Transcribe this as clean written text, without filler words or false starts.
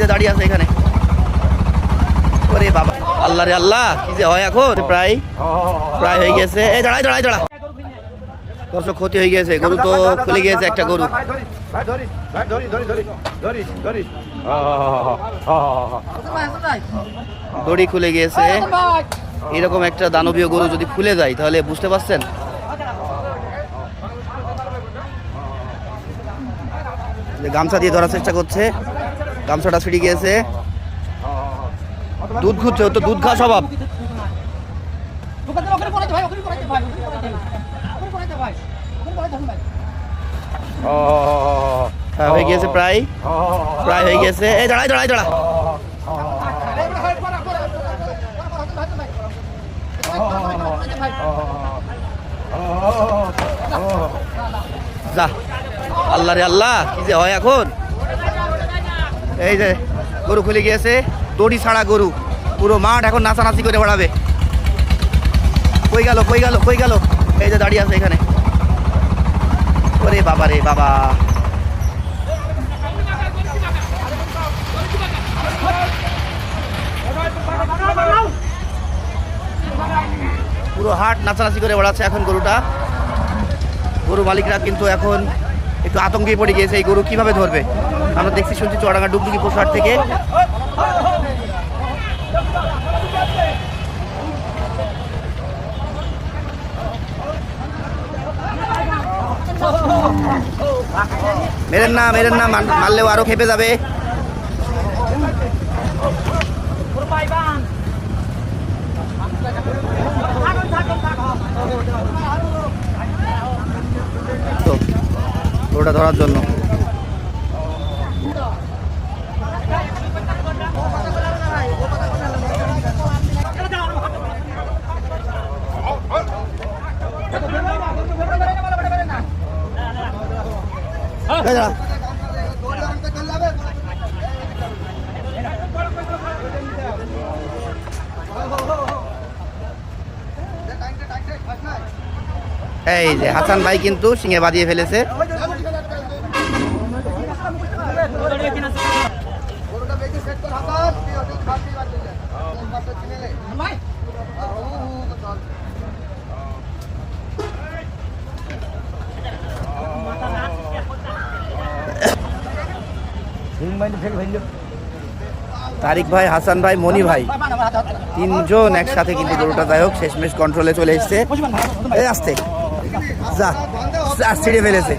যে দাঁড়িয়ে আছে এখানে। ওরে বাবা, আল্লাহ রে আল্লাহ, কি যে হয় এখন। প্রায় হয়ে গেছে। এই দাঁড়াই দাঁড়াই দাঁড়া, দর্শক ক্ষতি হয়ে গেছে, গরু তো খুলে গিয়েছে একটা গরু। দড়ি খুলে গিয়েছে। এরকম একটা দানবীয় গরু যদি খুলে যায় তাহলে বুঝতে পারছেন। গামছা দিয়ে ধরার চেষ্টা করছে, গামছাটা ছিঁড়ে গিয়েছে। দুধ খুঁজছে, তো দুধ খাওয়া স্বভাব। হয়ে গিয়েছে, প্রায় হয়ে গেছে। এই দাঁড়াই দাঁড়াই দাঁড়া, যা, আল্লাহ রে আল্লাহ, কি যে হয় এখন। এই যে গরু খুলে গিয়েছে, দড়ি ছাড়া গরু, পুরো মাঠ এখন নাচানাচি করে বেড়াবে। কই গেল কই গেল কই গেল, এই যে দাঁড়িয়ে আছে এখানে। ওরে বাবা রে বাবা, পুরো হাট নাচানাচি করে বেড়াচ্ছে এখন গরুটা। গরু মালিকরা কিন্তু এখন একটু আতঙ্কে পড়ে গিয়েছে, এই গরু কিভাবে ধরবে। আমরা দেখছি শুনছি চুয়াডাঙ্গা ডুগডুগি পশুহাট থেকে। মেরেন না মেরেন না, মারলেও আরো খেপে যাবে। গরুটা ধরার জন্য এই যে হাসান ভাই কিন্তু সিংহে বাঁধিয়ে ফেলেছে। তারিক ভাই, হাসান ভাই, মনি ভাই, তিনজন একসাথে কিন্তু গরুটা যাই হোক শেষমেশ কন্ট্রোলে চলে এসছে। আস্তে যা, ছিঁড়ে ফেলেছে।